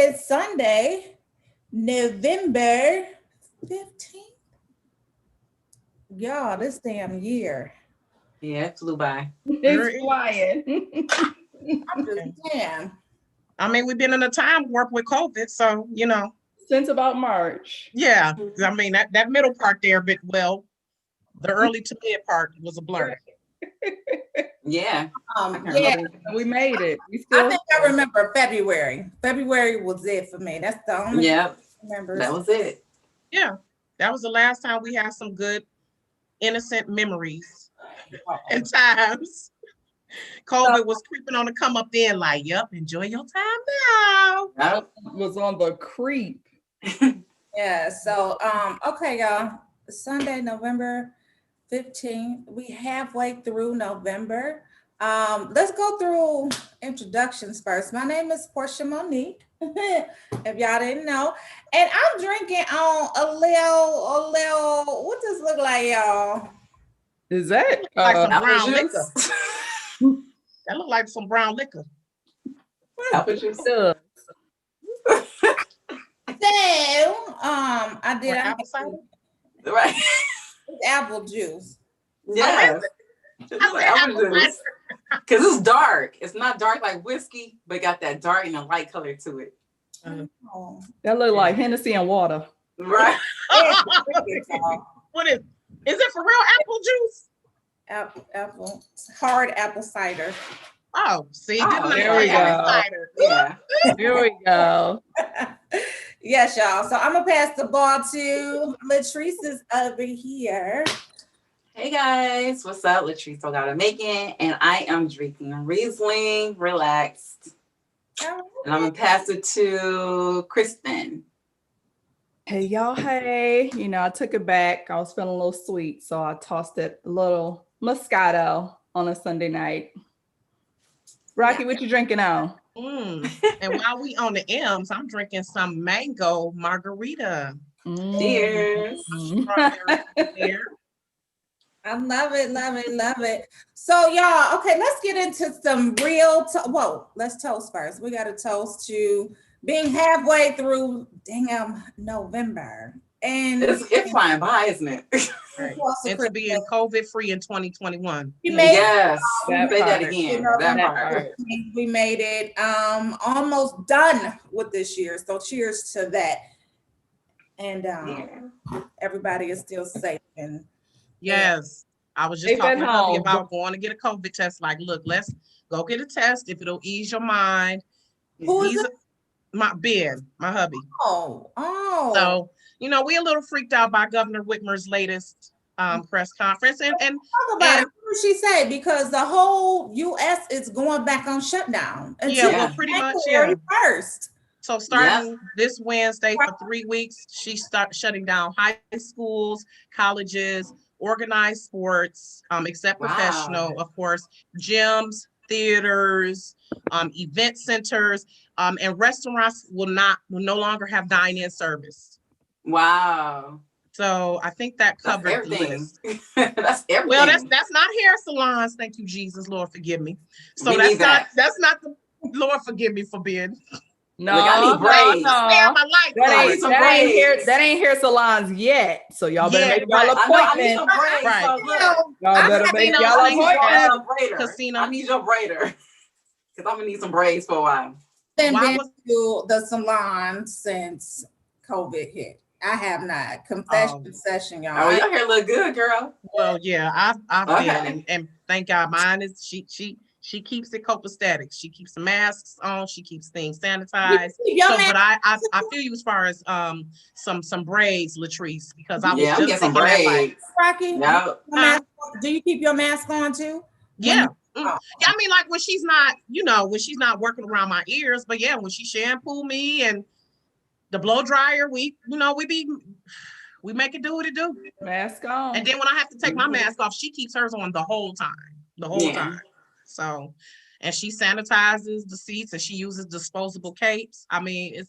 is Sunday, November 15th. Y'all, this damn year. Yeah, it flew by. It's flying. I'm just saying. I mean, we've been in a time warp with COVID, so Since about March. Yeah, I mean that middle part there, but the early to mid part was a blur. Yeah. Yeah, we made it. I think I remember February. February was it for me. That's the only thing I remember. That was it. Yeah, that was the last time we had some good, innocent memories and times. COVID was creeping on to come up there like, yep, enjoy your time now. Yep. Was on the creep. Yeah, so okay, y'all. Sunday, November 15th. We halfway through November. Let's go through introductions first. My name is Porsha Monique, if y'all didn't know. And I'm drinking on a little, what does this look like, y'all? Is that like some brown liquor? That look like some brown liquor. Apple juice. So, I did apple cider? Right. Apple juice. Yeah. Apple juice. Because it's dark. It's not dark like whiskey, but got that dark and a light color to it. That look like Hennessy and water. Right. What is it for real apple juice? Apple, hard apple cider. Oh, see, there we go. Cider. Yeah. Here we go. Yes, y'all. So I'm gonna pass the ball to Latrice is over here. Hey guys, what's up? Latrice Delgado-Macon, and I am drinking Riesling Relaxed. And I'm gonna pass it to Christen. Hey y'all, hey. I took it back. I was feeling a little sweet, so I tossed it a little Moscato on a Sunday night. Rocki, what you drinking on? And while we on the M's, I'm drinking some mango margarita. Cheers. I love it. So y'all, okay, let's get into some real, let's toast first. We got to toast to being halfway through November. And it's flying by, isn't it? Right. And to be COVID-free in 2021. Yes. Say that again. That part. We made it almost done with this year. So cheers to that. And everybody is still safe. And yes. I was just talking to hubby about going to get a COVID test. Like, look, let's go get a test if it'll ease your mind. Who is it? My hubby. Oh. So, we a little freaked out by Governor Whitmer's latest press conference. And talk about it. What did she say? Because the whole U.S. is going back on shutdown until pretty much. First. So starting this Wednesday for 3 weeks, she starts shutting down high schools, colleges, organized sports, except professional, of course, gyms, theaters, event centers, and restaurants will no longer have dine-in service. Wow. So I think that covered the list. That's everything. Well, that's not hair salons. Thank you, Jesus. Lord, forgive me. So that's not the Lord, forgive me for being. No, I need braids. That ain't hair salons yet. So y'all better make y'all appointment. Y'all better make y'all appointment. Casino. I need your braider. Because I'm gonna need some braids for a while. Been to the salon since COVID hit. I have not. Confession session, y'all. Oh, your hair look good, girl. Well, yeah, I've been, and thank God, mine is she keeps it copacetic. She keeps the masks on. She keeps things sanitized. But I feel you as far as some braids, Latrice, because I was just getting some braids. Rocki, do you keep your mask on too? Yeah. Yeah, I mean, like when she's not, when she's not working around my ears, but yeah, when she shampoo me and the blow dryer, we make it do what it do. Mask on. And then when I have to take my mask off, she keeps hers on the whole time. So, and she sanitizes the seats and she uses disposable capes. I mean,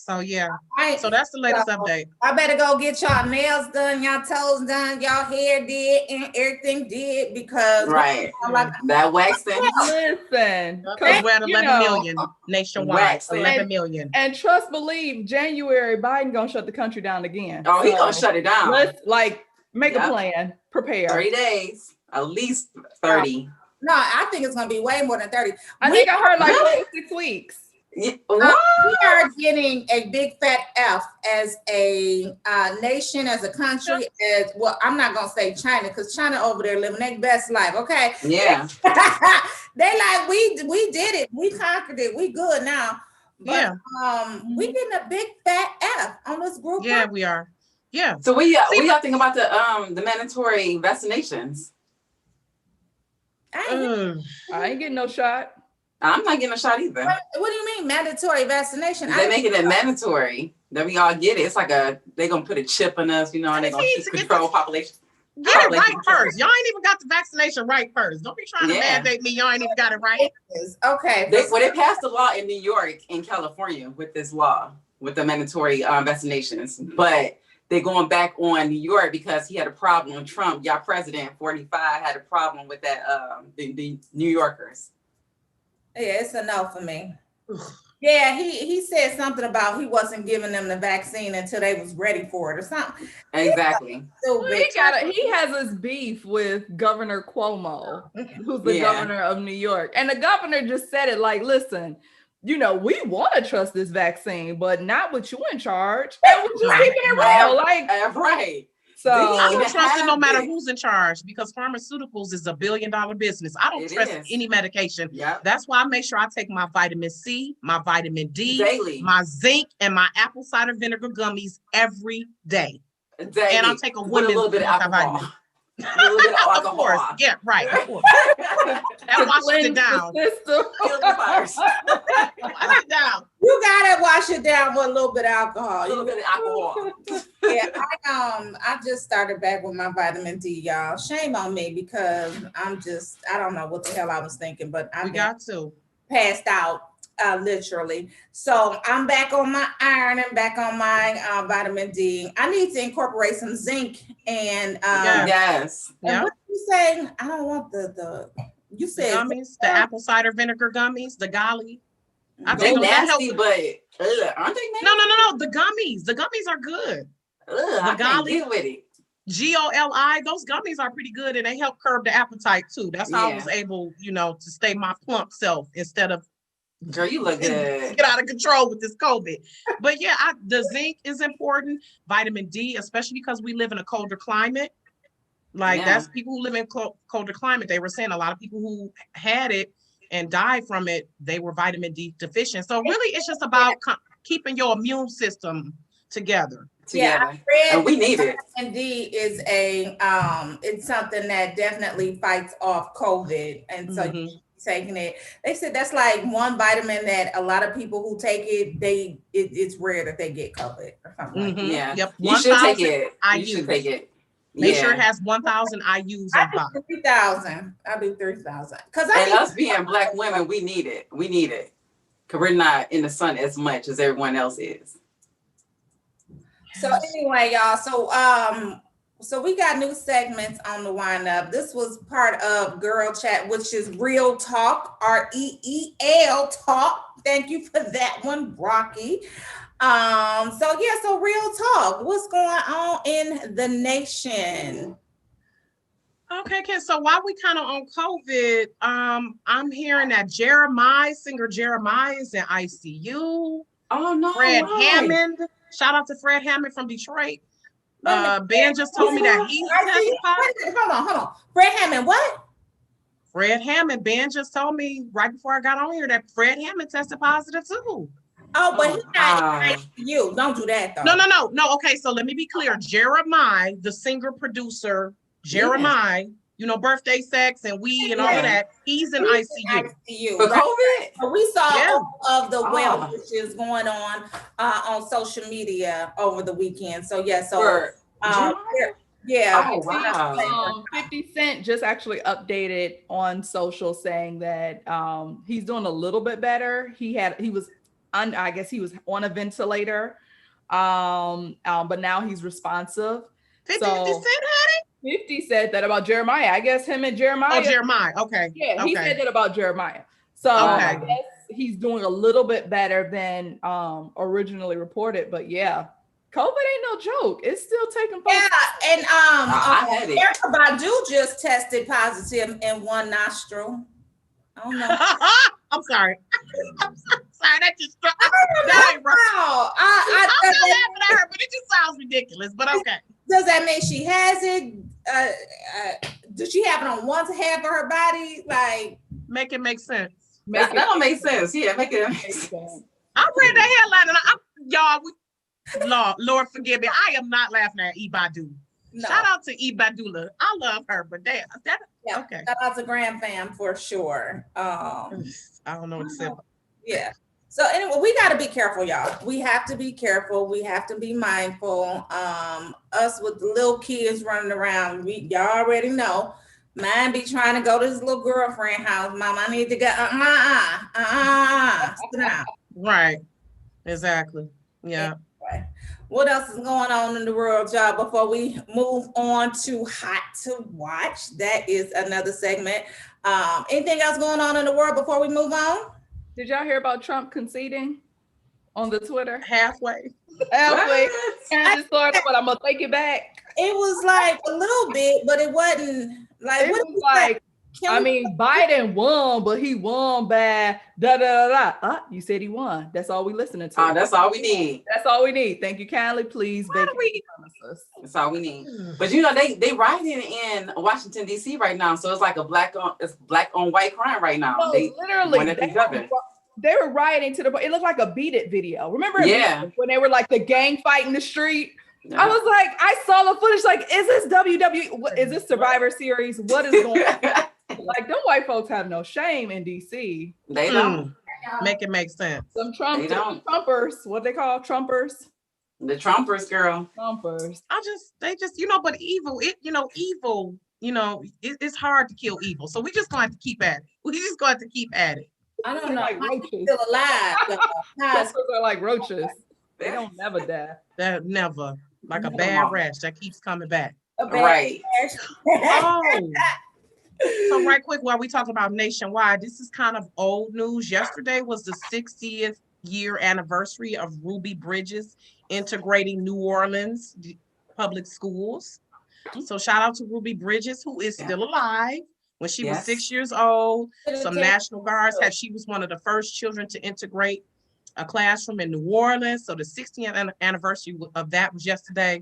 So yeah. Right. So that's the latest update. I better go get y'all nails done, y'all toes done, y'all hair did, and everything did because that waxing. Listen, because we're at 11 million nationwide. 11 million. And trust believe, January Biden gonna shut the country down again. Oh, he gonna shut it down. Let's make a plan, prepare. 30 days, at least 30. No, I think it's gonna be way more than 30. I think I heard like 6 weeks. Yeah. We are getting a big fat F as a nation, as a country, as well. I'm not gonna say China because China over there living their best life. Okay. Yeah. They like we did it. We conquered it. We good now. But, we getting a big fat F on this group. Yeah, we are. Yeah. So we y'all think about the mandatory vaccinations. I ain't getting no shot. I'm not getting a shot either. What do you mean mandatory vaccination? They making it mandatory that we all get it. It's like they gonna put a chip in us, and they gonna keep control population. Get it right first. Y'all ain't even got the vaccination right first. Don't be trying to mandate me. Y'all ain't even got it right. Okay. They passed a law in New York and California with this law with the mandatory vaccinations, but they're going back on New York because he had a problem. Trump, y'all president, 45, had a problem with that. The New Yorkers. Yeah, it's a no for me. Yeah, he said something about he wasn't giving them the vaccine until they was ready for it or something. Exactly. He has his beef with Governor Cuomo, who's the governor of New York. And the governor just said it like, listen, we want to trust this vaccine, but not with you in charge. And we're just keeping it real. Right. So I don't trust it no matter who's in charge because pharmaceuticals is $1 billion business. I don't trust any medication. Yeah. That's why I make sure I take my vitamin C, my vitamin D, daily, my zinc, and my apple cider vinegar gummies every day. Daily. And I'll take a little bit of alcohol. A little bit of alcohol. Of course. Yeah, right. Of course. That washes it down. Wash it down. You gotta wash it down with a little bit of alcohol. A little bit of alcohol. Yeah, I just started back with my vitamin D, y'all. Shame on me because I don't know what the hell I was thinking, but I got to passed out literally. So I'm back on my iron and back on my vitamin D. I need to incorporate some zinc and yes. And what did you say? I don't want the you said the gummies, the apple cider vinegar gummies, the golly. I they think nasty, but aren't they nasty? No. The gummies are good. The golly with it. GOLI, those gummies are pretty good and they help curb the appetite too. That's how I was able, to stay my plump self instead of girl, you look good. Get out of control with this COVID. But yeah, the zinc is important. Vitamin D, especially because we live in a colder climate. Like that's people who live in colder climate. They were saying a lot of people who had it and died from it, they were vitamin D deficient. So really it's just about keeping your immune system together. Yeah, and we need it. Vitamin D is it's something that definitely fights off COVID. And so taking it, they said that's like one vitamin that a lot of people who take it, it's rare that they get COVID or something like that. Yeah. Yep. You should take it. You should take it. Make sure it has 1,000 IUs. I do 3,000. I do 3,000. And us being Black women, we need it. We need it because we're not in the sun as much as everyone else is. So anyway, y'all. So we got new segments on the wind-up. This was part of Girl Chat, which is Real Talk, REEL Talk. Thank you for that one, Rocki. So Real Talk. What's going on in the nation? Okay, Ken. So while we kind of on COVID, I'm hearing that singer Jeremiah is in ICU. Oh no. Fred Hammond. Shout out to Fred Hammond from Detroit. Ben just told me that he's tested positive. Hold on. Fred Hammond, what? Fred Hammond. Ben just told me right before I got on here that Fred Hammond tested positive too. Oh, but he's not in ICU. Don't do that though. No. Okay, so let me be clear. Jeremiah, the singer producer, Jeremiah, birthday sex and weed and all of that. He's in ICU. For COVID? So we saw all of the well wishes going on social media over the weekend. So oh, wow. 50 Cent just actually updated on social saying that he's doing a little bit better. He was I guess he was on a ventilator. But now he's responsive. 50 So Cent had it? 50 said that about Jeremiah. I guess him and Jeremiah. Oh, Jeremiah. Okay. Yeah, he okay. said that about Jeremiah. So I guess he's doing a little bit better than originally reported. But yeah, COVID ain't no joke. It's still taking place. Yeah, and I had it. Erykah Badu just tested positive in one nostril. I don't know. I'm sorry. I'm sorry. That just struck. That ain't right. I'm not laughing at her, but it just sounds ridiculous. But okay. Does that mean she has it? Does she have it on one half of her body? Like, make it make sense. That don't make sense. Yeah, make it make sense. I read that headline and Lord forgive me. I am not laughing at Badu. No. Shout out to Badula. I love her, but okay. Shout out to Grand Fam for sure. I don't know what to say. Yeah. So anyway, we got to be careful, y'all. We have to be careful. We have to be mindful. Us with the little kids running around, y'all already know. Mine be trying to go to his little girlfriend house. Mom, I need to go. Sit down. Right. Exactly. Yeah. Anyway, what else is going on in the world, y'all? Before we move on to Hot to Watch, that is another segment. Anything else going on in the world before we move on? Did y'all hear about Trump conceding on the Twitter? Halfway. I just started, but I'm gonna take it back. It was like a little bit, but it wasn't like. It was like, I mean, Biden won, but he won by da da da da. You said he won. That's all we listening to. That's all we need. That's all we need. Thank you kindly, please. That's all we need. But you know, they rioting in Washington D.C. right now, so it's like black on white crime right now. No, they literally they were rioting to the point. It looked like a Beat It video. Remember? Yeah. When they were like the gang fight in the street. Yeah. I was like, I saw the footage. Like, is this WWE? Is this Survivor Series? What is going on? Like, them white folks have no shame in DC. They don't. Make it make sense. Some Trumpers. What they call Trumpers? The Trumpers, girl. Trumpers. They just, but evil. It's hard to kill evil. So we just going to keep at it. We just going to keep at it. I don't know. Like roaches. Still alive. Trumpers are like roaches. They don't never die. That never. Like a bad rash that keeps coming back. Right. So right quick, while we talk about nationwide, this is kind of old news. Yesterday was the 60th year anniversary of Ruby Bridges integrating New Orleans public schools. So shout out to Ruby Bridges, who is still alive. When she was 6 years old, some National Guards she was one of the first children to integrate a classroom in New Orleans. So the 60th anniversary of that was yesterday.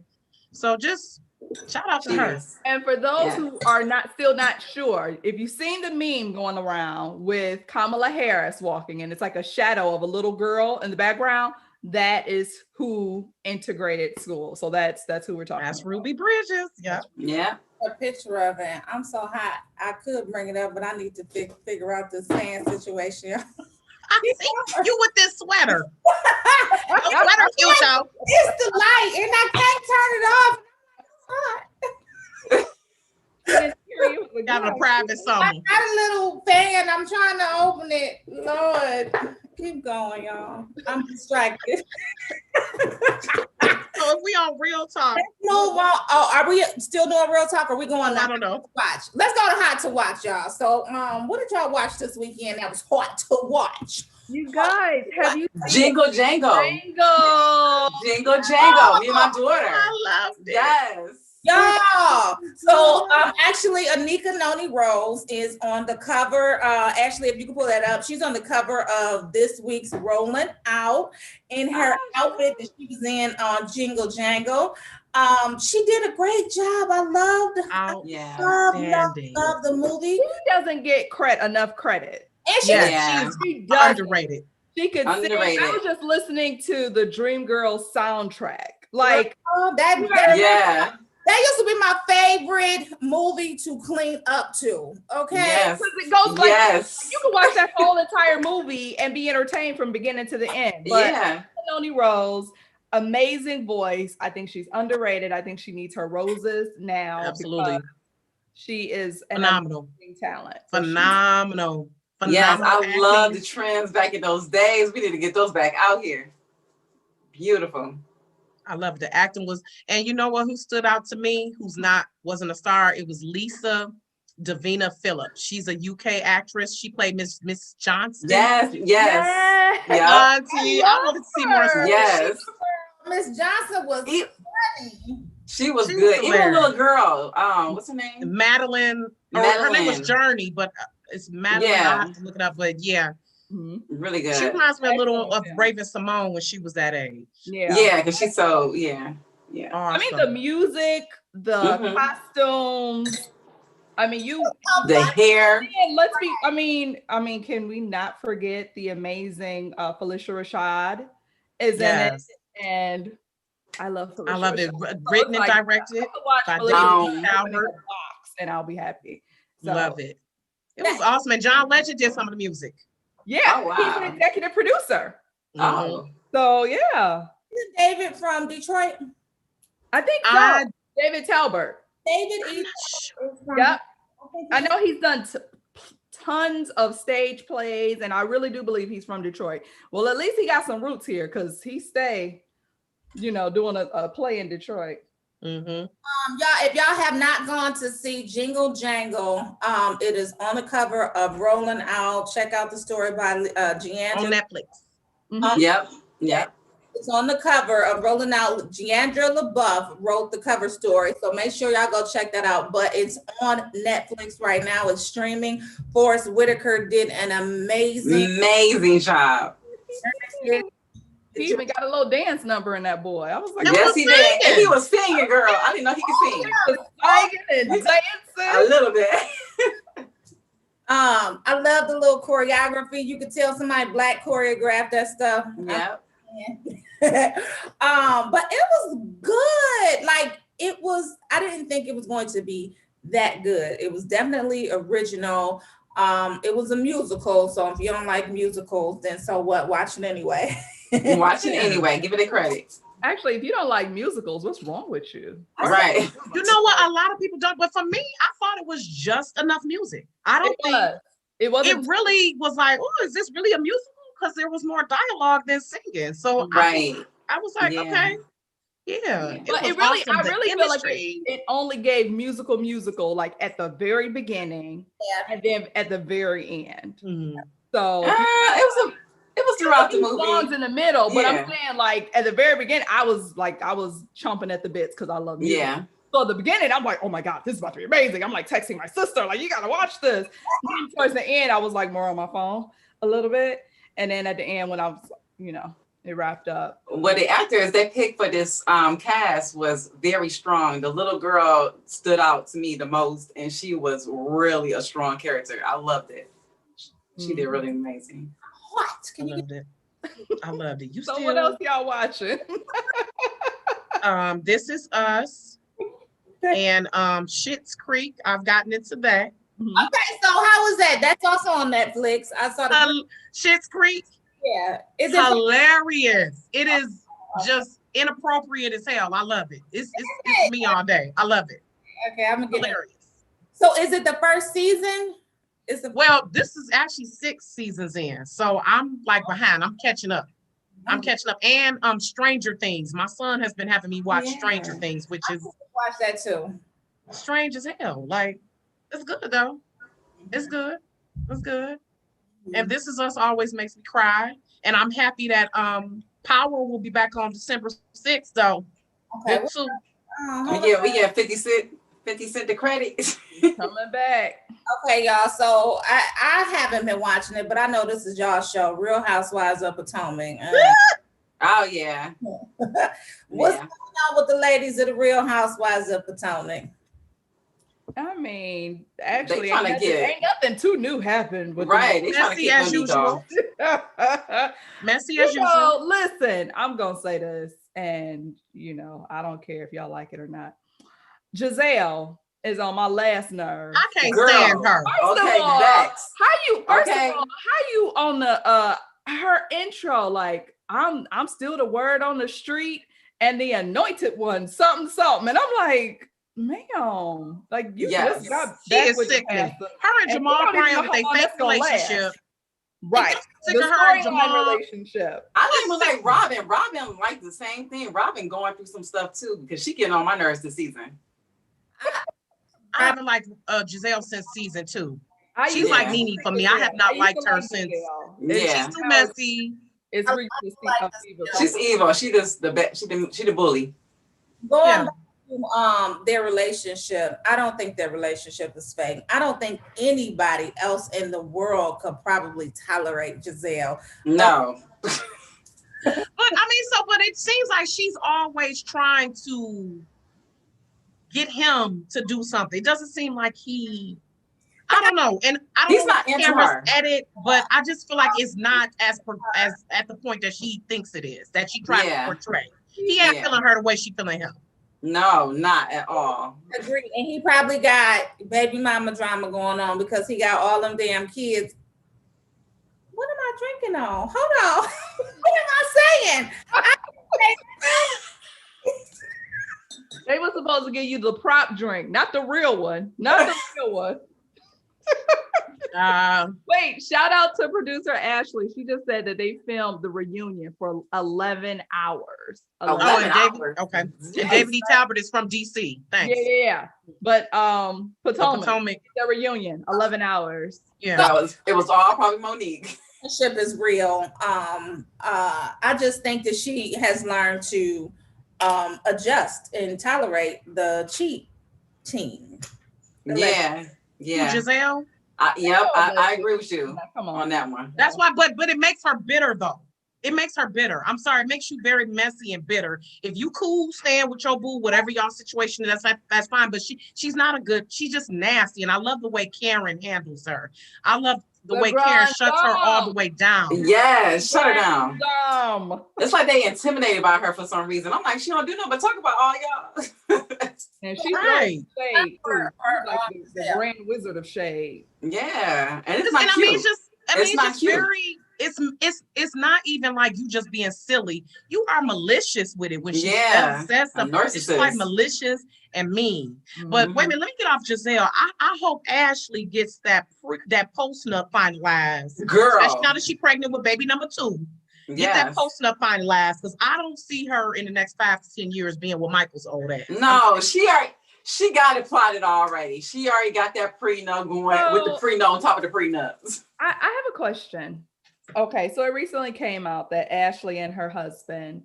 So just shout out to her. And for those who are still not sure, if you've seen the meme going around with Kamala Harris walking, and it's like a shadow of a little girl in the background, that is who integrated school. So that's who we're talking about. That's Ruby Bridges. Yeah. Yeah. A picture of it. I'm so hot. I could bring it up, but I need to figure out this sand situation. I see you with this sweater. Sweater cute, though. It's the light, and I can't turn it off. We got a private summer. I got a little fan. I'm trying to open it. Lord, keep going, y'all. I'm distracted. So if we on Real Talk, let's move on. Oh, are we still doing Real Talk? Or are we going? I don't know. Watch. Let's go to Hot to Watch, y'all. So, what did y'all watch this weekend that was hot to watch? You guys, have you Jingle Jangle? Jingle Jangle. Me and my daughter. I love it. Yes. Y'all. So actually Anika Noni Rose is on the cover. Actually, if you can pull that up, she's on the cover of this week's Rolling Out in her outfit that she was in on Jingle Jangle. She did a great job. I loved the movie. She doesn't get enough credit. And she does underrated. She could sing. I was just listening to the Dreamgirls soundtrack. Like that used to be my favorite movie to clean up to. Okay. Yes. It goes like you can watch that whole entire movie and be entertained from beginning to the end. But Noni Rose, amazing voice. I think she's underrated. I think she needs her roses now. Absolutely. She is phenomenal talent. Phenomenal. Yes, Phenomenal I love acting. the trends back in those days. We need to get those back out here. Beautiful. I love the acting was, and you know what? Who stood out to me? Wasn't a star. It was Lisa Davina Phillips. She's a UK actress. She played Miss Johnston. Yes. Yeah. Auntie, I wanted to see more. her. Yes. Miss Johnson was E- funny. She was She good. was Even a hilarious. little girl. What's her name? Madeline, or her name was Madeline. Journey, but it's Madeline. Yeah. I'll have to look it up. But yeah, Mhm. Really she good. reminds me a little of Yeah. Raven Simone when she was that age. Yeah, because she's so I Awesome. mean, the music, the Mhm. costumes. I mean, The hair. and let's be. I mean, can we not forget the amazing Phylicia Rashad is in it, Yes. and I love Phylicia. I love it. Rashad. So Written it's and like, directed I could watch by Phylicia David Rashad opening Calvert. a box, and I'll be happy. So, Love it. It was awesome. And John Legend did some of the music. Yeah, Oh, wow. he's an executive producer. Oh. So yeah, Isn't David from Detroit? I think so. I- David Talbert. David I'm E. not sure. is from- Yep. think I he's- know he's done tons of stage plays, and I really do believe he's from Detroit. Well, at least he got some roots here because he stay, doing a play in Detroit. Mhm. Y'all, if y'all have not gone to see Jingle Jangle, it is on the cover of Rolling Out. Check out the story by On Giandra. Netflix. Mhm. Yep. It's on the cover of Rolling Out. Giandra LaBeouf wrote the cover story, so make sure y'all go check that out. But it's on Netflix right now. It's streaming. Forrest Whitaker did an Amazing job. He even got a little dance number in that boy. I was like, That Yes, was he did. And he singing. was singing, girl. I didn't know he could sing. he was singing and A dancing. little bit. I love the little choreography. You could tell somebody black choreographed that stuff. Yep. But it was good. Like I didn't think it was going to be that good. It was definitely original. It was a musical, so if you don't like musicals, then so what? Watch it anyway. Watch it anyway. Give it a credit. Actually, if you don't like musicals, what's wrong with you? Right. You know what? A lot of people don't, but for me, I thought it was just enough music. I don't think It wasn't. it really was like, oh, is this really a musical? Because there was more dialogue than singing. So Right. I was like, Yeah. okay, yeah. But was it really, awesome. I The really feel like chemistry. it only gave musical like at the very beginning, and then at the very end. Mhm. So It was throughout the songs movie. in the middle, but I'm Yeah. saying like at the very beginning, I was chomping at the bits because I love music. Yeah. So at the beginning, I'm like, oh my God, this is about to be amazing. I'm like texting my sister, like, you gotta watch this. And then towards the end, I was like more on my phone a little bit. And then at the end, when I was, it wrapped up. Well, the actors they picked for this cast was very strong. The little girl stood out to me the most, and she was really a strong character. I loved it. She did really amazing. What? I Can you loved it. I loved it. You So still what else y'all watching? This Is Us and Schitt's Creek. I've gotten into that. Okay, so how was that? That's also on Netflix. I saw the Schitt's Creek, yeah. Is it hilarious. It is just inappropriate as hell. I love it. It's me all day. I love it. okay? I'm gonna get it. Hilarious. So is it the first season? Is the Well, this is actually 6 seasons in, so I'm like behind. I'm catching up. And Stranger Things. My son has been having me watch Yeah. Stranger Things, which is watch that too? strange as hell. Like, it's good though. It's good. It's good. And This Is Us always makes me cry. And I'm happy that Power will be back on December 6th though. Okay. Good too. We get 50 cent the credit. Coming back. Okay, y'all. So I haven't been watching it, but I know this is y'all's show, Real Housewives of Potomac. Oh yeah. What's Yeah. going on with the ladies of the Real Housewives of Potomac? I mean, actually, tryna ain't nothing too new happened with Right. They trying to Messy keep as them usual. them. Messy as usual. Listen, I'm gonna say this, and I don't care if y'all like it or not. Giselle is on my last nerve. I can't Girl. stand her. First of Okay, all, next. First Okay. of all, how you on the her intro? Like, I'm still the word on the street and the anointed one, something, and I'm like, ma'am, like you Yes. just got She back is with the sickening. pastor. Her and And Jamal we don't even Crying know with how their long fake that's gonna last. relationship. Right. Sick The of her and storyline Jamal. relationship. I don't even like Robin. Robin like the same thing. Robin going through some stuff too because she getting on my nerves this season. I haven't liked Giselle since season 2. I She's used like Yeah. to Nene for like me. I have Giselle. not used liked to her like since. Giselle. Yeah. She's too messy. It's reached the seat of fever. She's evil. She just she the bully. Going Yeah. back to their relationship, I don't think their relationship is fake. I don't think anybody else in the world could probably tolerate Giselle. No. But it seems like she's always trying to get him to do something. It doesn't seem like I don't know. And I don't He's know not if into cameras her. edit, but I just feel like it's not as at the point that she thinks it is, that she tries to portray. He ain't feeling her the way she feeling him. No, not at all. Agree. And he probably got baby mama drama going on because he got all them damn kids. What am I drinking on? Hold on. What am I saying? They were supposed to give you the prop drink, not the real one. Not the real one. Wait, shout out to producer Ashley. She just said that they filmed the reunion for 11 hours. 11 David, hours. okay. And David E. Talbot is from DC. Thanks. Yeah. But Potomac, the reunion, 11 hours. Yeah. It was all probably Monique. Friendship is real. I just think that she has learned to adjust and tolerate the cheating. Yeah. Giselle? I agree with you on that one. That's why, but it makes her bitter though. It makes her bitter. I'm sorry, it makes you very messy and bitter. If you cool, stand with your boo, whatever y'all situation is, that's fine. But she's not she's just nasty. And I love the way Karen handles her. I love the way Karen shuts her all the way down. Yes, shut her down. Dumb. It's like they intimidated by her for some reason. I'm like, she don't do nothing but talk about all y'all. And she's right. Shade too. She's like the grand wizard of shade. Yeah, and it's not cute. It's just very. It's not even like you just being silly. You are malicious with it when she says something. It's like malicious and mean. Mm-hmm. But wait a minute, let me get off Giselle. I hope Ashley gets that post-nup finalized. Girl. Especially now that she's pregnant with baby number 2. Get that post-nup finalized because I don't see her in the next 5 to 10 years being with Michael's old ass. No, she got it plotted already. She already got that prenup going with the prenup on top of the prenups. I have a question. Okay, so it recently came out that Ashley and her husband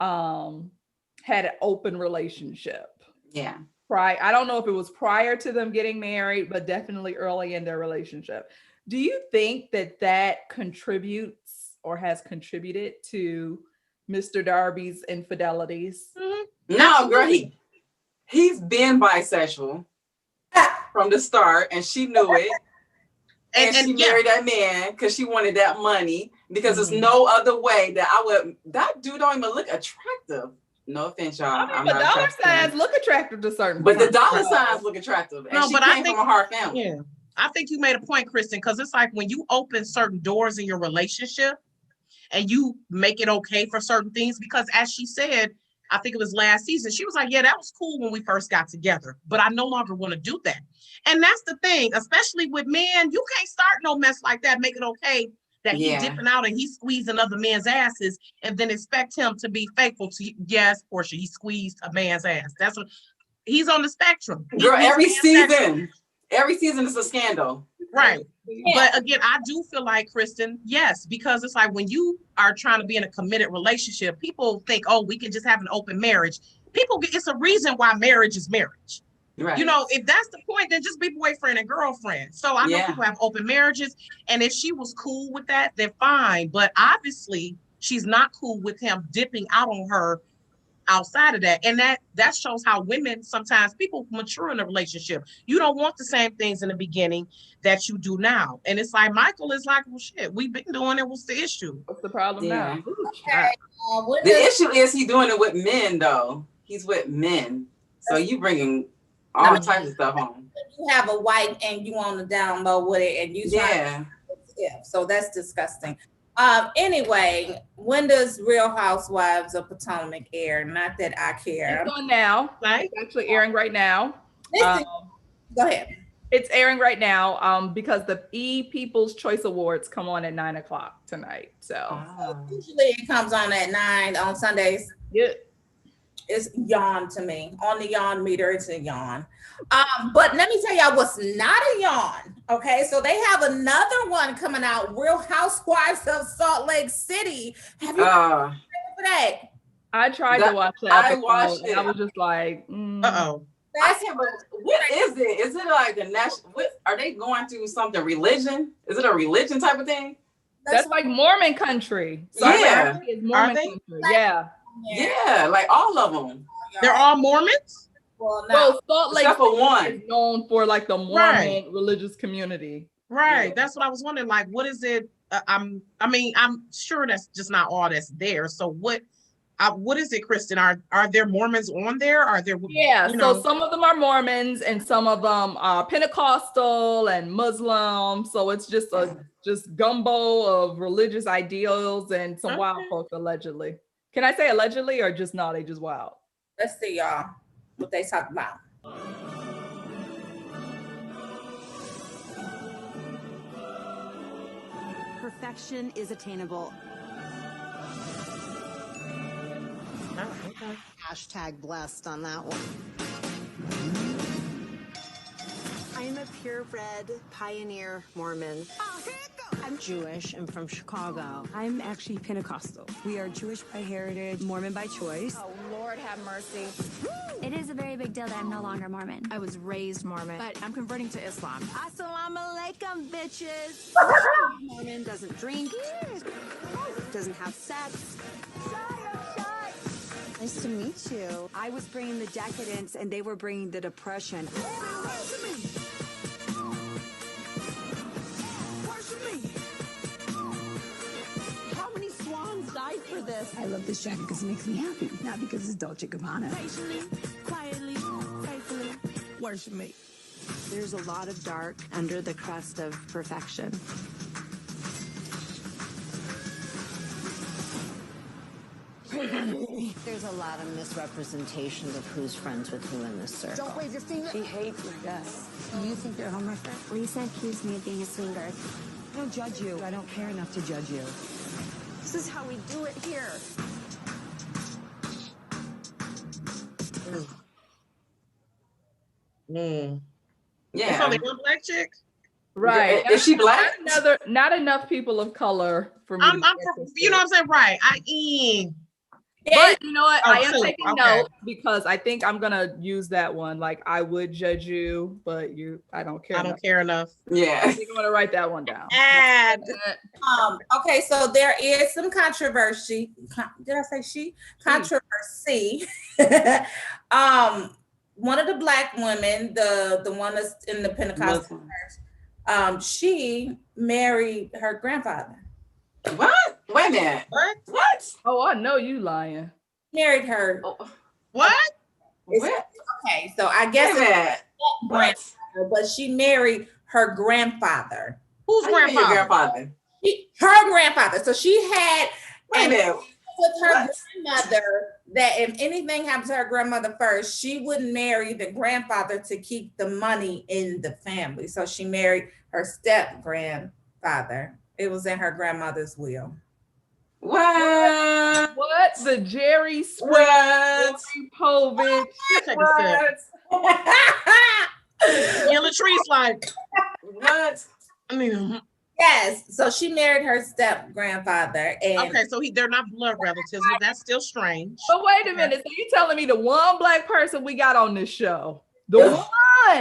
had an open relationship. Yeah. I don't know if it was prior to them getting married, but definitely early in their relationship. Do you think that contributes or has contributed to Mr. Darby's infidelities? Mm-hmm. No, girl, he's been bisexual from the start, and she knew it. And she married that man because she wanted that money, because there's no other way that dude don't even look attractive. No offense, y'all. I mean, but dollar signs look attractive to certain people. But the dollar signs look attractive. And she came from a hard family. Yeah. I think you made a point, Christen, because it's like when you open certain doors in your relationship and you make it okay for certain things, because as she said, I think it was last season, she was like, yeah, that was cool when we first got together, but I no longer want to do that. And that's the thing, especially with men, you can't start no mess like that, make it okay that he's dipping out and he's squeezing other men's asses and then expect him to be faithful to you. Yes, Porsha, he squeezed a man's ass. That's what he's on the spectrum. Girl, every season is a scandal. Right. Yeah. But again, I do feel like, Christen, yes, because it's like when you are trying to be in a committed relationship, people think, oh, we can just have an open marriage. It's a reason why marriage is marriage. Right. You know, if that's the point, then just be boyfriend and girlfriend. So I know people have open marriages, and if she was cool with that, then fine. But obviously, she's not cool with him dipping out on her outside of that. And that shows how women, sometimes people mature in a relationship. You don't want the same things in the beginning that you do now. And it's like, Michael is like, well, shit, we've been doing it. What's the issue? What's the problem now? Okay. The issue is he's doing it with men, though. He's with men. So you bringing all types of stuff home. You have a wife and you on the down low with it, and you so that's disgusting. Anyway, when does Real Housewives of Potomac air? Not that I care. It's on now. Right? It's actually airing right now. Listen, go ahead. It's airing right now because the People's Choice Awards come on at 9:00 tonight. So Usually it comes on at 9 on Sundays. yeah. It's yawn to me. On the yawn meter, it's a yawn. But let me tell y'all what's not a yawn. Okay, so they have another one coming out, Real Housewives of Salt Lake City. Have you heard for that? I tried to watch that. I watched it. I was just like, That's what is it? Is it like a national? What are they going through? Something religion? Is it a religion type of thing? That's like Mormon country. So Yeah. it's Mormon they? country. Yeah. Yeah, like all of them. They're all Mormons? Well, So Salt Lake Except for City one. is known for like the Mormon religious community. Right. Yeah. That's what I was wondering. Like, what is it? I'm sure that's just not all that's there. So what is it, Christen? Are there Mormons on there? Are there? Yeah. you So know- some of them are Mormons and some of them are Pentecostal and Muslim. So it's just a gumbo of religious ideals and some wild Okay. folks allegedly. Can I say allegedly or just not? They just wild. let's see, y'all, what they talk about. Perfection is attainable. Oh, okay. Hashtag blessed on that one. I am a purebred pioneer Mormon. Oh, here it goes. I'm Jewish. I'm from Chicago. I'm actually Pentecostal. We are Jewish by heritage, Mormon by choice. Oh, Lord have mercy. It is a very big deal that I'm no longer Mormon. I was raised Mormon, but I'm converting to Islam. Assalamu alaikum, bitches. Mormon doesn't drink, doesn't have sex. Nice to meet you. I was bringing the decadence and they were bringing the depression. How many swans died for this? I love this jacket because it makes me happy, not because it's Dolce Gabbana. Patiently, quietly, faithfully. Worship me. There's a lot of dark under the crust of perfection. There's a lot of misrepresentation of who's friends with who in this circle. Don't wave your finger. She hates your guts. You think you're a homewrecker? Lisa accused me of being a swinger. I don't judge you. I don't care enough to judge you. This is how we do it here. Yeah. It's only one black chick. Right. Is she black? Not enough people of color for me. I'm to from, you know what I'm saying? Right. But you know what? Oh, I am two. taking Okay. note because I think I'm gonna use that one. Like I would judge you, but I don't care. I don't care enough. I Yeah. think I'm gonna write that one down. And Okay, so there is some controversy. Did I say she? Controversy. One of the black women, the one that's in the Pentecostal church, she married her grandfather. What? Wait a minute. What? Oh, I know you lying. Married her. what? What? Okay, so I Wait guess a minute. What? but she married her grandfather. Who's How you mean your grandfather? Her grandfather. So she had Wait a minute. with her What? grandmother that if anything happened to her grandmother first, she wouldn't marry the grandfather to keep the money in the family. So she married her step grandfather. It was in her grandmother's will. What? What? The Jerry What? Povich. Take a sip. Yeah, Latrice, like, What? I mean, Yes. So she married her step grandfather. And okay, so they're not blood relatives, but that's still strange. But wait a minute. So you telling me the one black person we got on this show? The one.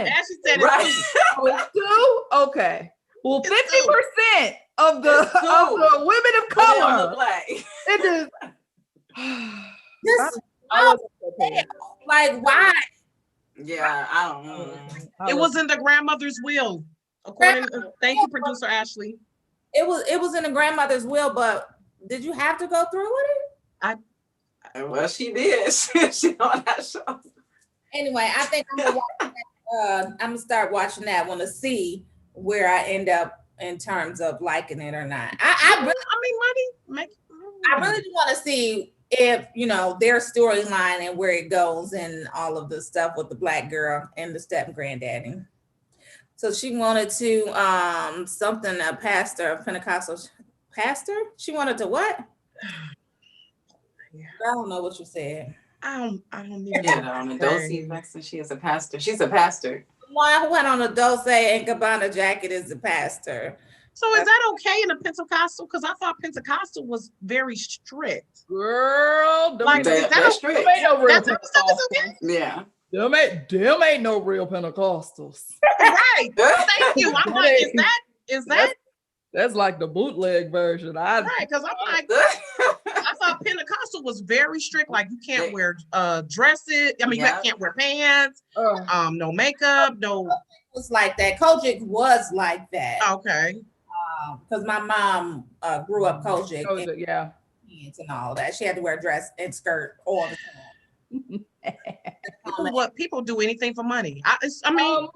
Ashley said it's Right. Oh, it's two? Okay. Well, It's 50% of the It's two. women of But they don't color. look black. It is. just I wasn't prepared. like why? Yeah, I don't know. It was in the grandmother's will. According to, thank you, producer Ashley. It was in the grandmother's will, but did you have to go through with it? Well, she did. She on that show. Anyway, I think I'm gonna start watching that one to see where I end up in terms of liking it or not. I mean, money make. I really do want to see if, you know, their storyline and where it goes and all of the stuff with the black girl and the step granddaddy. So she wanted to a pastor, a Pentecostal pastor. She wanted to what? Yeah. I don't know what you said. I don't need She is a pastor. She's a pastor. One who went on a Dulce and Gabbana jacket is the pastor. So is that okay in a Pentecostal? Because I thought Pentecostal was very strict. Girl, Like, that's strict. Them ain't no real That type of stuff is okay? Yeah. Them ain't no real Pentecostals. Right. Thank you. I'm like, is that That's like the bootleg version. right? Because I'm like, I thought Pentecostal was very strict. Like you can't wear dresses. I mean, you can't wear pants. No makeup. No. It was like that. Kojic was like that. Okay. Because my mom grew up Kojic. Yeah. And all that. She had to wear a dress and skirt all the time. People do anything for money. I mean,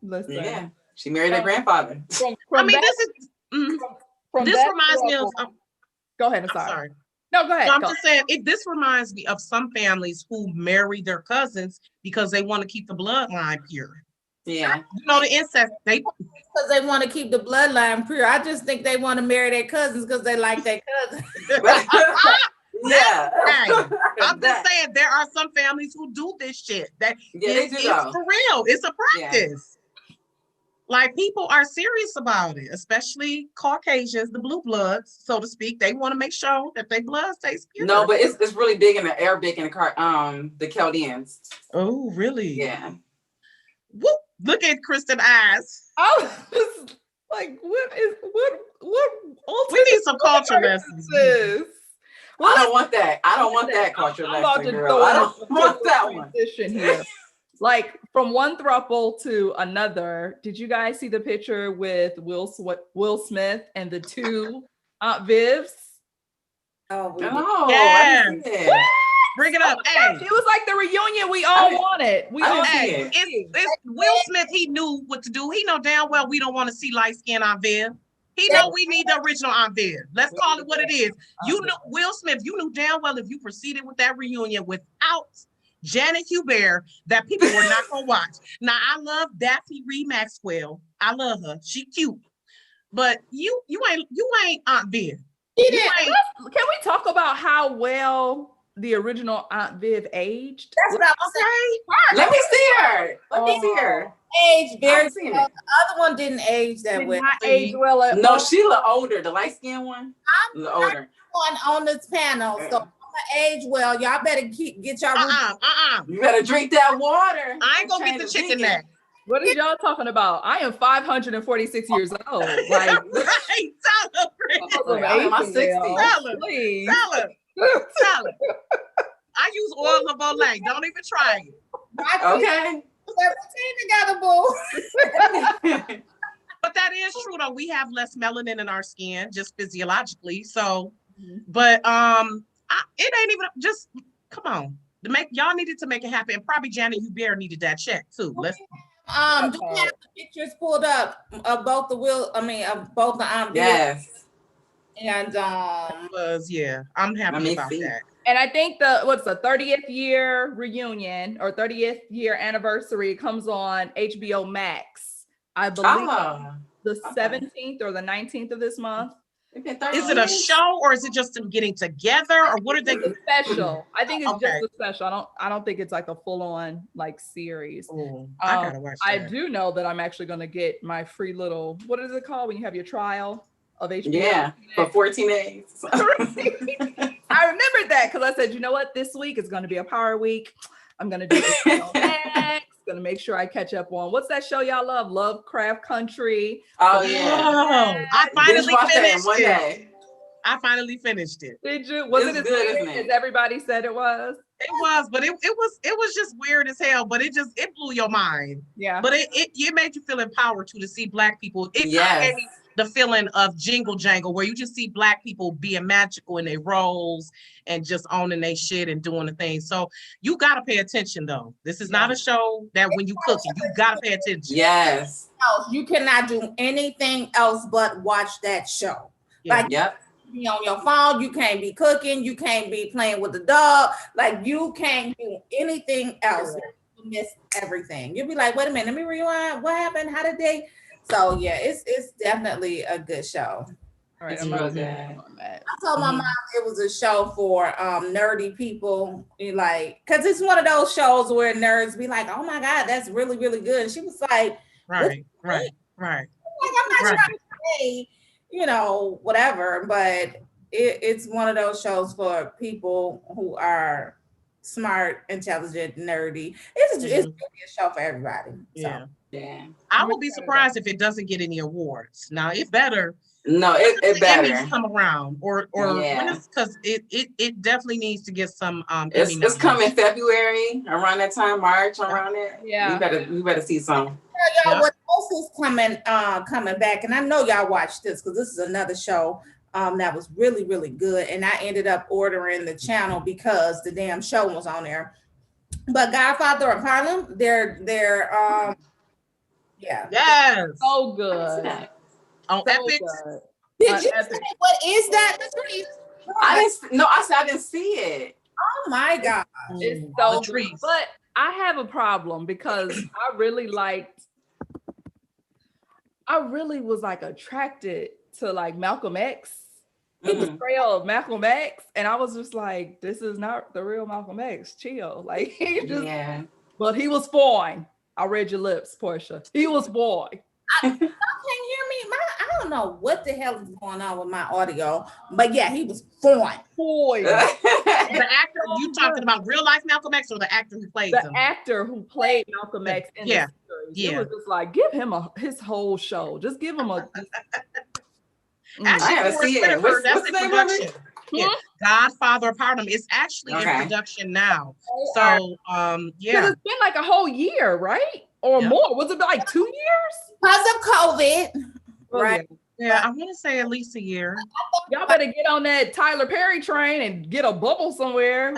listen. Yeah. She married her grandfather. this reminds me of. Go ahead. I'm sorry. No, go ahead. No, I'm just saying, this reminds me of some families who marry their cousins because they want to keep the bloodline pure. Yeah. You know, the incest, because they want to keep the bloodline pure. I just think they want to marry their cousins because they like their cousins. Yeah. I'm just saying there are some families who do this shit. It's for real. It's a practice. Yeah. Like people are serious about it, especially Caucasians, the blue bloods, so to speak. They want to make sure that their blood stays pure. No, but it's really big in the Arabic and the Chaldeans. Oh, really? Yeah. Whoop. Look at Christen eyes. I was like, what? We need some culture lessons. Well, I don't want that. I don't want that culture lesson, girl. I don't want that one. Here. Like from one throuple to another. Did you guys see the picture with Will Smith and the two Aunt Vivs? Oh, yeah. Bring it up. Hey, it was like the reunion we all wanted. It's Will Smith. He knew what to do. He know damn well we don't want to see light skin Aunt Viv. He know we need the original Aunt Viv. Let's call it what it is. You know, Will Smith. You knew damn well if you proceeded with that reunion without Janet Hubert, that people were not gonna watch. Now I love Daphne Reed Maxwell. I love her. She cute, but you ain't Aunt Viv. Can we talk about how well the original Aunt Viv aged? That's what I was saying. Let me see her. Let me see her. Age very well. The other one didn't age that well. Age well. No, she look older. The light skinned one. I'm older. On this panel, so I'm gonna age well. Y'all better get y'all. You better drink that water. I ain't gonna get the chicken neck. What are y'all talking about? I am 546 years old. Like, right? Tell her, I'm in my 60s. Please. Tell her. I use oil of Olay. Don't even try it. Okay. Together, boo. But that is true though. We have less melanin in our skin, just physiologically. So, but it ain't even just come on. Y'all needed to make it happen. And probably Janet Hubert needed that check too. Let's. Do you have the pictures pulled up of both the Aunt Viv? Yes. And I'm happy about that. And I think the 30th year reunion or 30th year anniversary comes on HBO Max. I believe the 17th or the 19th of this month. Is it a show or is it just them getting together or what are they? It's a special. I think it's just a special. I don't think it's like a full on like series. I gotta watch that. I do know that I'm actually going to get my free little, what is it called when you have your trial of HBO? Yeah, for 14 days. I remembered that because I said, you know what, this week is going to be a power week. I'm going to do this next. Going to make sure I catch up on what's that show y'all love? Lovecraft Country. Oh yeah. I finally finished it. I finally finished it. Did you? Was it as good as everybody said it was? It was, but it was just weird as hell. But it blew your mind. Yeah. But it made you feel empowered to see Black people. the feeling of Jingle Jangle, where you just see Black people being magical in their roles and just owning their shit and doing the thing. So you gotta pay attention though. This is not a show that when you cooking, you gotta pay attention. Yes. You cannot do anything else but watch that show. Yeah. Like, Yep. be on your phone, you can't be cooking, you can't be playing with the dog, like you can't do anything else. You miss everything. You'll be like, wait a minute, let me rewind. What happened? How did they? So yeah, it's definitely a good show. All right, It's I'm real not good. on that. I told my mom it was a show for nerdy people, like, because it's one of those shows where nerds be like, oh my God, that's really, really good. And she was like, Right. like, I'm not trying to say, whatever, but it's one of those shows for people who are smart, intelligent, nerdy. It's gonna be a show for everybody. So. Yeah. I will be surprised if it doesn't get any awards. Now it better. No, it better. Emmys come around, or because it definitely needs to get some. It's coming February, around that time, March, around it. Yeah. We better see some. Y'all, what else is coming back? And I know y'all watched this because this is another show that was really, really good. And I ended up ordering the channel because the damn show was on there. But Godfather of Harlem, they're yes, so good on Epic. Did you say what is that? I didn't see it. Oh my God. It's so good. Latrice. But I have a problem because I really was like attracted to like Malcolm X. The portrayal of Malcolm X, and I was just like, this is not the real Malcolm X. Chill. Like he just but he was fine. I read your lips, Porsha. He was boy. Y'all can't hear me. I don't know what the hell is going on with my audio, but yeah, he was fine. Boy. The actor you talking about, real life Malcolm X, or the actor who played him? The actor who played Malcolm X in the series. It was just like, give him his whole show. Just give him a. Actually, I gotta see it. What's that's the in name of production. it? Yeah. Godfather of Harlem. It's actually in production now. So Because it's been like a whole year, right? Or more. Was it like 2 years? Because of COVID. Right. Yeah, I want to say at least a year. Y'all better get on that Tyler Perry train and get a bubble somewhere.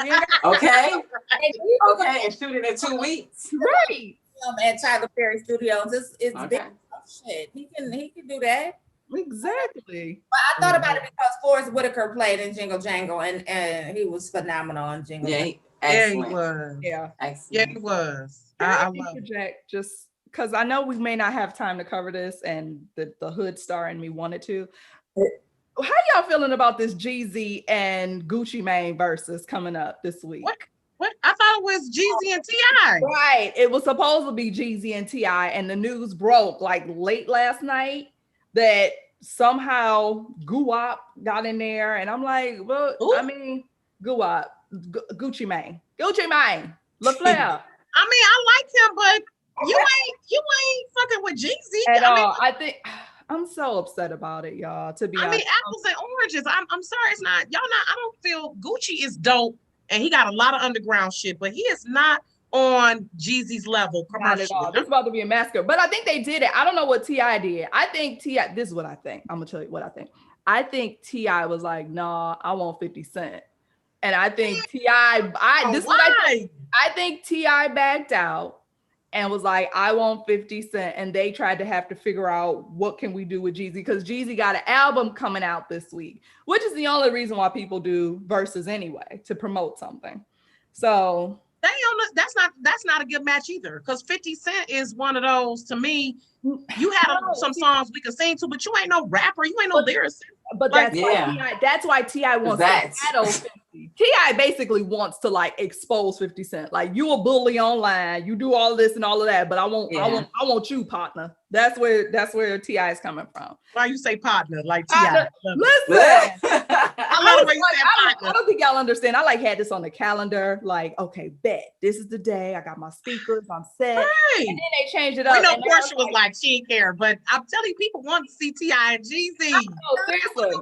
Okay. And shoot it in 2 weeks. Right. At Tyler Perry Studios. It's big shit. He can do that. Exactly. But I thought about it because Forrest Whitaker played in Jingle Jangle, and he was phenomenal in Jingle Jangle. Yeah, he was. Yeah. Excellent. Yeah, he was. I love Jack, just because I know we may not have time to cover this, and the hood star in me wanted to. How y'all feeling about this Jeezy and Gucci Mane versus coming up this week? What? I thought it was Jeezy and T.I. Right. It was supposed to be Jeezy and T.I. and the news broke like late last night that somehow Guwap got in there, and I'm like, well, I mean, Guwap, Gucci Mane, LaFleur. I mean, I like him, but you ain't fucking with Jeezy at all. I think I'm so upset about it, y'all. To be honest, I mean, apples and oranges. I'm sorry, it's not. Y'all not. I don't feel Gucci is dope, and he got a lot of underground shit, but he is not on Jeezy's level commercially. It's about to be a massacre, but I think they did it. I don't know what T.I. did. I think T.I. This is what I think. I'm gonna tell you what I think. I think T.I. was like, nah, I want 50 Cent. And I think T.I. I think T.I. backed out and was like, I want 50 Cent. And they tried to have to figure out what can we do with Jeezy, because Jeezy got an album coming out this week, which is the only reason why people do verses anyway, to promote something. So that's not a good match either, because 50 Cent is one of those, to me, you had some songs we could sing to, but you ain't no rapper, you ain't no lyricist. But that's why T.I. wants to battle 50. T.I. basically wants to like expose 50 Cent. Like, you a bully online, you do all this and all of that, but I want you, partner. That's where T.I. is coming from. Why you say partner? Like T.I. Listen. I don't think y'all understand. I like had this on the calendar. Like, okay, bet this is the day. I got my speakers. I'm set. Right. And then they changed it up. We know Porsha was like, she didn't care, but I'm telling you, people want to see T.I. and Jeezy. Seriously,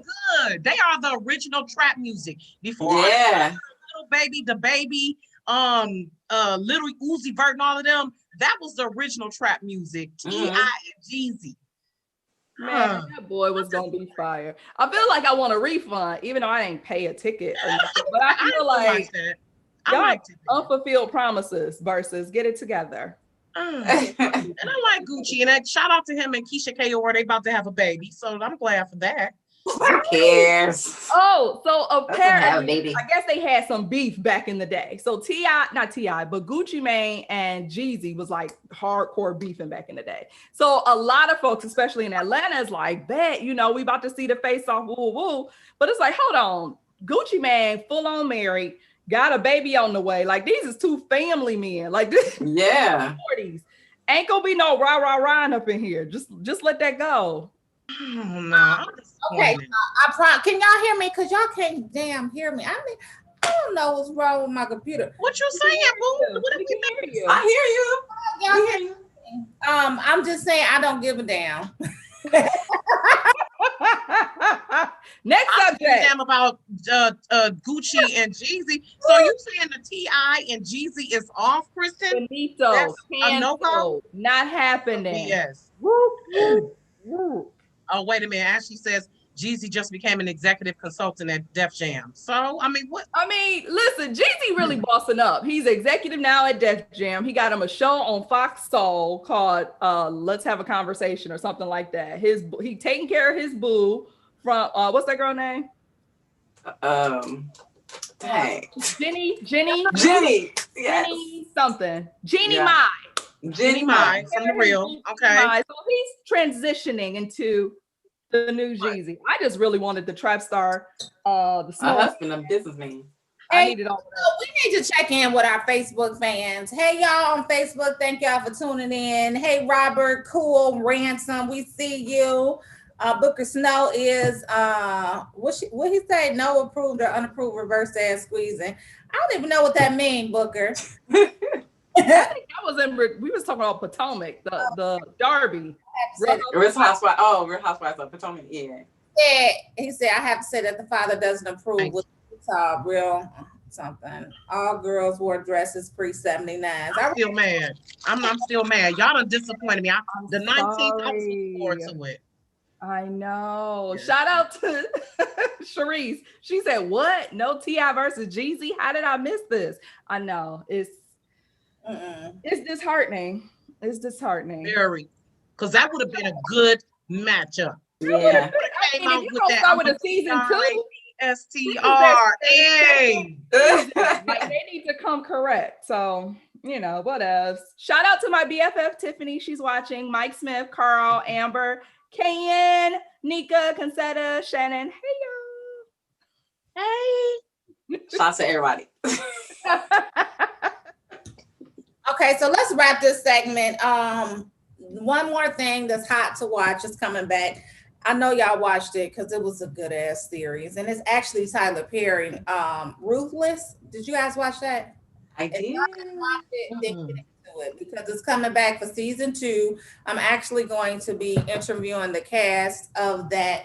good. They are the original trap music. Before Little Baby, the Baby, Little Uzi Vert, and all of them. That was the original trap music. T.I. and Jeezy. Man, that boy was gonna be fired. I feel like I want a refund, even though I ain't pay a ticket or nothing. But I feel like y'all unfulfilled promises versus get it together. And I like Gucci, and that shout out to him and Keisha Kayor. They about to have a baby, so I'm glad for that. Who cares? Oh, so apparently, baby. I guess they had some beef back in the day. So not T.I., but Gucci Mane and Jeezy was like hardcore beefing back in the day. So a lot of folks, especially in Atlanta, is like, bet, we about to see the face off, woo, woo. But it's like, hold on. Gucci Mane, full on married, got a baby on the way. Like, these is two family men. Like, this, yeah. 40s. Ain't gonna be no rah up in here. Just let that go. Oh, no. Okay, can y'all hear me? Because y'all can't damn hear me. I mean, I don't know what's wrong with my computer. What you saying, boo? What did we hear you? I hear you. Y'all hear you? I'm just saying I don't give a damn. Next subject. Damn about Gucci and Jeezy. So you saying the T.I. and Jeezy is off, Christen? Benito, a no-go? Not happening. Yes. Oh, wait a minute. Ashley says Jeezy just became an executive consultant at Def Jam. So, I mean, what? I mean, listen, Jeezy really bossing up. He's executive now at Def Jam. He got him a show on Fox Soul called Let's Have a Conversation or something like that. He taking care of his boo from, what's that girl name? Dang. Jenny. Yes. Jenny something. Jeannie Yeah. Mai. Jeannie Mai from The Real. Okay. So he's transitioning into the new Jeezy. I just really wanted the trap star, the small husband of businessman. I needed all of that. We need to check in with our Facebook fans. Hey, y'all on Facebook. Thank y'all for tuning in. Hey, Robert, Cool, Ransom, we see you. Booker Snow is what he say? No approved or unapproved reverse ass squeezing. I don't even know what that means, Booker. I think we was talking about Potomac, the Derby. Real Housewives. Oh, Real Housewives of Potomac. Yeah. He said, I have to say that the father doesn't approve with real something. All girls wore dresses pre-79. I'm still mad. I'm still mad. Y'all done disappointed me. The 19th, I was looking forward to it. I know. Yeah. Shout out to Sharice. She said, what? No T.I. versus Jeezy? How did I miss this? I know. It's disheartening. It's disheartening. Very. Because that would have been a good matchup. Yeah. Came out with that. Start with a season 2. STR. Hey. Like, they need to come correct. So, what else? Shout out to my BFF Tiffany. She's watching. Mike Smith, Carl, Amber, Kayen, Nika, Concetta, Shannon. Hey, y'all. Hey. Shout out to everybody. Okay, so let's wrap this segment. One more thing that's hot to watch is coming back. I know y'all watched it because it was a good ass series, and it's actually Tyler Perry. Ruthless. Did you guys watch that? I did. Get into it because it's coming back for season 2. I'm actually going to be interviewing the cast of that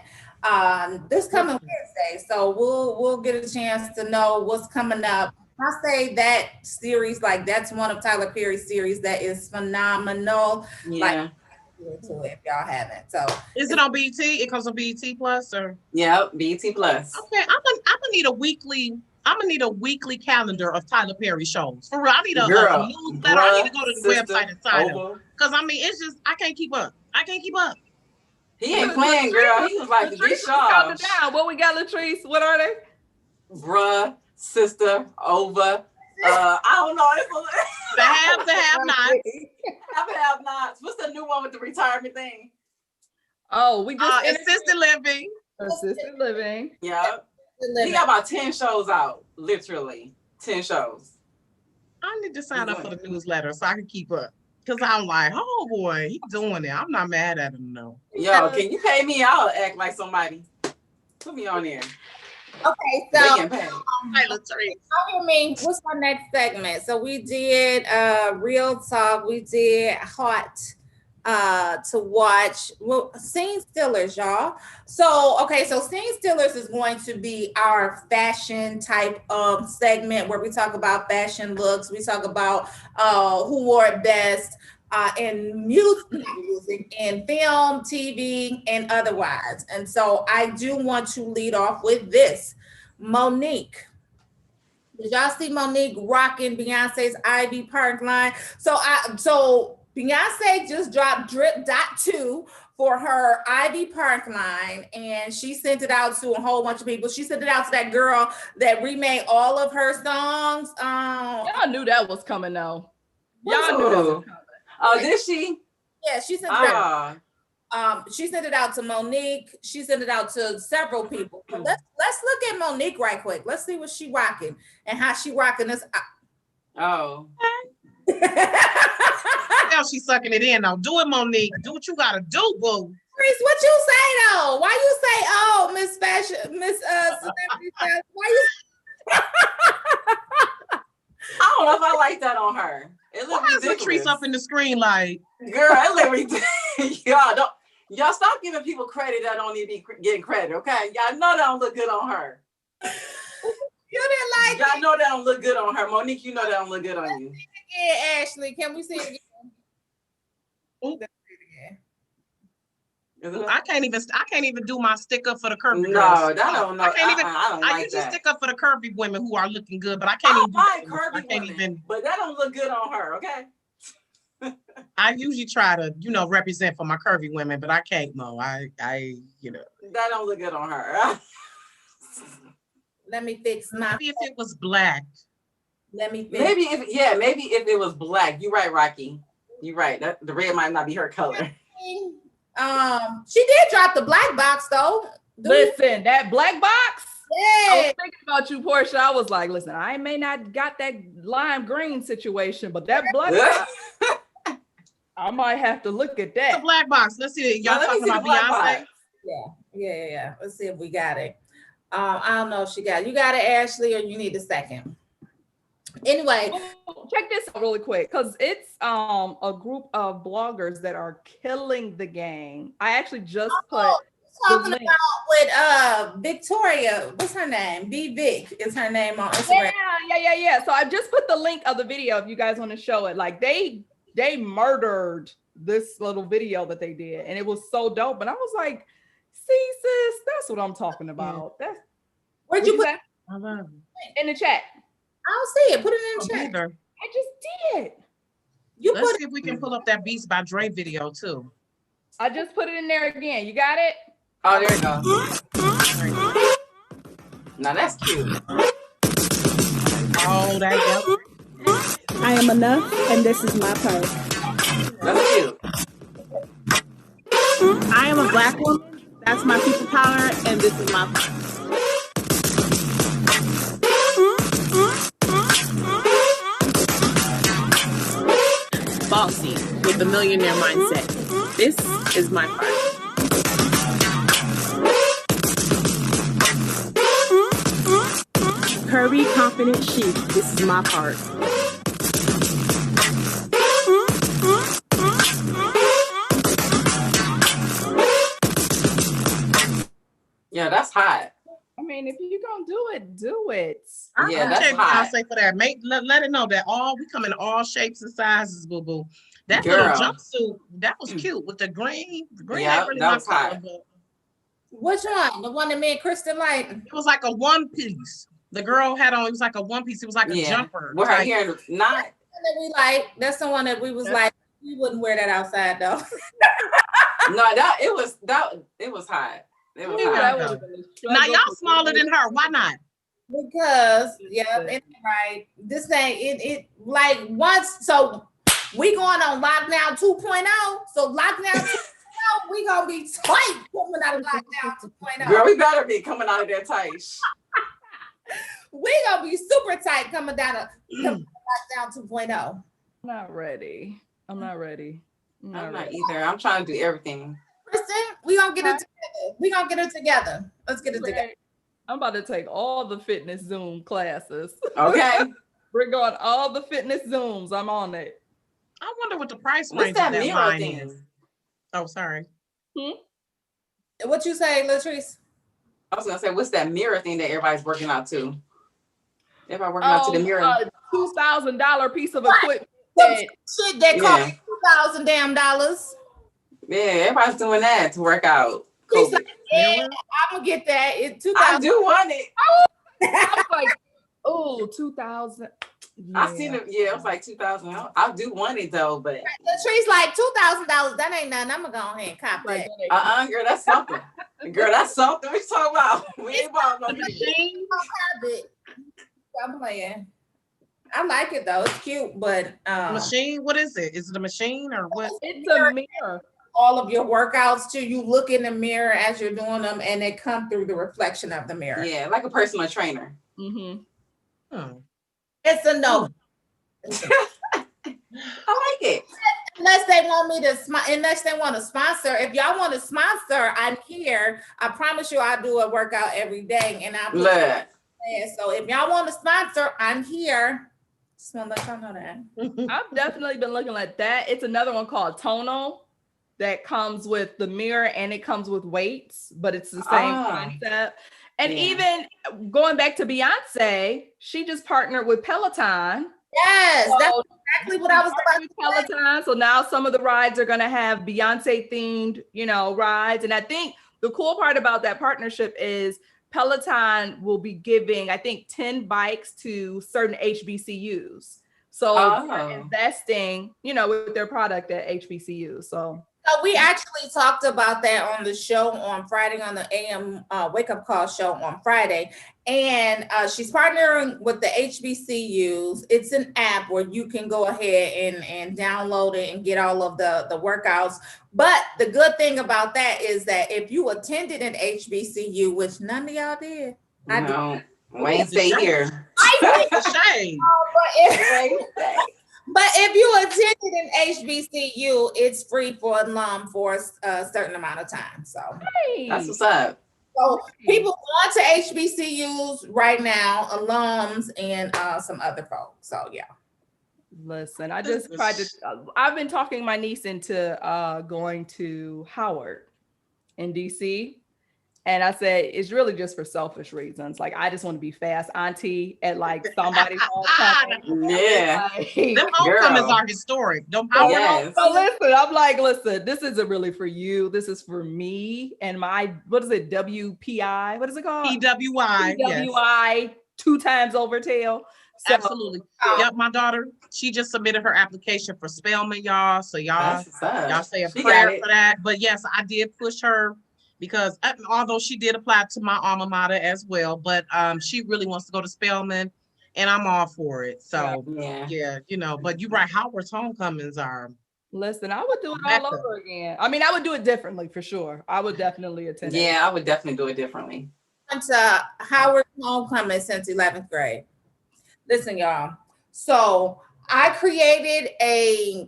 this coming Wednesday, so we'll get a chance to know what's coming up. I say that series, like that's one of Tyler Perry's series that is phenomenal. Yeah. Like, to it if y'all haven't. So is it on BET? It comes on BET Plus or? Yeah, BET Plus. Okay, I'm gonna need a weekly calendar of Tyler Perry shows. For real, I need a newsletter. I need to go to the website and sign up. Because I mean, it's just I can't keep up. He ain't playing, girl. He was like, get y'all. What we got, Latrice? What are they? Bruh, sister, over. I don't know. It's the have-nots. Have-nots. What's the new one with the retirement thing? Oh, we just assisted living. Assisted living. Yeah. He got about 10 shows out. Literally 10 shows. I need to sign up for the newsletter so I can keep up. Because I'm like, oh boy, he's doing it. I'm not mad at him though. Yo, can you pay me? I'll act like somebody. Put me on there. Okay, so hear me. What's our next segment? So we did Real Talk. We did Hot to watch. Well, Scene Stealers, y'all. So Scene Stealers is going to be our fashion type of segment where we talk about fashion looks. We talk about who wore it best. in music, in film, TV, and otherwise. And so I do want to lead off with this. Monique. Did y'all see Monique rocking Beyonce's Ivy Park line? So Beyonce just dropped Drip Dot 2 for her Ivy Park line, and she sent it out to a whole bunch of people. She sent it out to that girl that remade all of her songs. Y'all knew that was coming though. Y'all knew that was coming. Oh, did she? Yeah, she sent it out. She sent it out to Monique. She sent it out to several people. But let's look at Monique right quick. Let's see what she rocking and how she rocking this. Oh. Now she's sucking it in. Now do it, Monique. Do what you gotta do, boo. Chris, what you say though? Why you say, oh, Miss Fashion, Miss Celebrity Fashion? Why you? I don't know if I like that on her. It looks ridiculous. Latrice up in the screen like, girl, it look ridiculous. Y'all stop giving people credit that don't need to be getting credit, okay? Y'all know that don't look good on her. You didn't like Y'all know that don't look good on her. Monique, you know that don't look good on you. Yeah, Ashley, can we see it again? Ooh. I can't even do my sticker for the curvy girls. No, that don't know. I usually stick up for the curvy women who are looking good, but I can't even. I can't even. But that don't look good on her. Okay. I usually try to, represent for my curvy women, but I can't. No, I. That don't look good on her. Let me fix my. Maybe if it was black. Let me fix. Maybe if it was black. You're right, Rocki. You're right. The red might not be her color. She did drop the black box though. Listen, that black box. Yeah. I was thinking about you, Porsha. I was like, listen, I may not got that lime green situation, but that black box, I might have to look at that. The black box. Let's see it. Y'all talking about Beyonce? Yeah. Let's see if we got it. I don't know if she got it. You got it, Ashley, or you need a second. Anyway, check this out really quick because it's a group of bloggers that are killing the game. I actually just put talking about with Victoria. What's her name? B Vic is her name on Instagram. Yeah. So I just put the link of the video if you guys want to show it. Like they murdered this little video that they did, and it was so dope. And I was like, see, sis, that's what I'm talking about. That's where'd you put that? In the chat. I don't see it. Put it in the chat. Either. I just did. Let's see if we can pull up that Beats by Dre video too. I just put it in there again. You got it? Oh, there you go. Now that's cute. Oh, that I am enough, and this is my part. That's cute. I am a black woman. That's my superpower, and this is my part. Bossy with the millionaire mindset. This is my part. Curvy, confident chic. This is my part. Yeah, that's hot. I mean, if you're gonna do it, do it. Yeah, that's hot. I'll say for that. Let it know that we come in all shapes and sizes, boo boo. That Girl. little jumpsuit, that was cute with the green. Yeah, really that was hot. Which one? The one that me and Christen like? It was like a one piece. The girl had on. It was like a one piece. It was like a jumper. With her hair not. We like. That's the one that we was like. We wouldn't wear that outside though. No, it was hot. It was hot. Now y'all smaller than her. Why not? Because right. This ain't it like once. So we going on lockdown 2.0. So lockdown 2.0, we gonna be tight coming out of lockdown 2.0. Girl, we better be coming out of there tight. We gonna be super tight coming down to lockdown 2.0. I'm not ready. I'm not ready. I'm not either. I'm trying to do everything. Christen, we gonna get it together. We gonna get it together. Let's get it together. I'm about to take all the fitness Zoom classes. Okay. We're going all the fitness Zooms. I'm on it. I wonder what the price What's range that of that mirror line thing? is. Oh, sorry. What you say, Latrice? I was gonna say, what's that mirror thing that everybody's working out to? Everybody working out to the mirror. $2,000 piece of equipment. Shit that costs $2,000 damn dollars. Yeah, everybody's doing that to work out. She's like, COVID. yeah, I'm gonna get that. It's I 2,000. do want it. I was like, oh, 2000. I seen it. Yeah, it was like 2000. I do want it though, but Latrice like $2,000. That ain't nothing. I'm gonna go ahead and cop that. girl, that's something. Girl, that's something. What you talking about? We ain't bought no machine. I'm playing. I like it though. It's cute, but Machine, what is it? Is it a machine or what? It's a mirror. all of your workouts too. You look in the mirror as you're doing them, and they come through the reflection of the mirror. Yeah, like a personal trainer. Mm-hmm. Oh. It's a no. I like it. Unless they want me to unless they want to sponsor. If y'all want to sponsor, I'm here. I promise you I'll do a workout every day. And I'll Look. so if y'all want to sponsor, I'm here. Just want to let y'all know that. I've definitely been looking at that. It's another one called Tonal that comes with the mirror and it comes with weights, but it's the same concept. And even going back to Beyonce, she just partnered with Peloton. Yes, So that's exactly what I was about to say. Peloton. So now some of the rides are going to have Beyonce themed, rides. And I think the cool part about that partnership is Peloton will be giving, I think, 10 bikes to certain HBCUs. So they're investing, with their product at HBCUs. So we actually talked about that on the show on Friday, on the AM Wake Up Call show on Friday. And she's partnering with the HBCUs. It's an app where you can go ahead and download it and get all of the workouts. But the good thing about that is that if you attended an HBCU, which none of y'all did. No, we ain't stay here. It's a shame. But if you attended an HBCU, it's free for alum for a certain amount of time. So that's what's up. So people going to HBCUs right now, alums and some other folks. So yeah. Listen, I just tried to. I've been talking my niece into going to Howard in DC. And I said, it's really just for selfish reasons. Like, I just want to be fast auntie at like somebody's homecoming. Yeah. Them homecomings are historic. Them So listen, I'm like, listen, this isn't really for you. This is for me and my, what is it? WPI? What is it called? PWI. PWI, 2 times over tail. So, absolutely. Yep, my daughter, she just submitted her application for Spelman, y'all. So y'all say a prayer for that. But yes, I did push her because although she did apply to my alma mater as well, but she really wants to go to Spelman and I'm all for it. So yeah, but you're right, Howard's homecomings are. Listen, I would do it all over again. I mean, I would do it differently for sure. I would definitely attend. Yeah, I would definitely do it differently. Went to Howard's homecoming since 11th grade. Listen, y'all. So I created a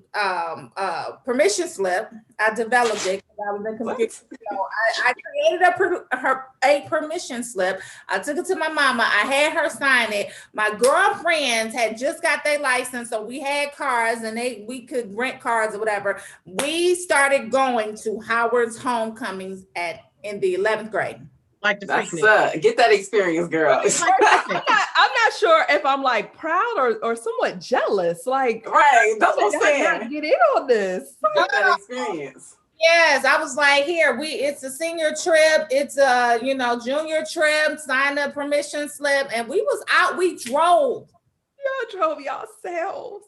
permission slip. I developed it because I was in computer. So I created a permission slip. I took it to my mama. I had her sign it. My girlfriends had just got their license, so we had cars and we could rent cars or whatever. We started going to Howard's homecomings in the 11th grade. Like the get that experience, girl. I'm not sure if I'm like proud or somewhat jealous. Like, right, that's what I'm saying. I gotta get in on this. Get that experience. Yes, I was like, here, it's a senior trip, it's a junior trip, sign a permission slip, and we was out, we drove. Y'all drove yourselves.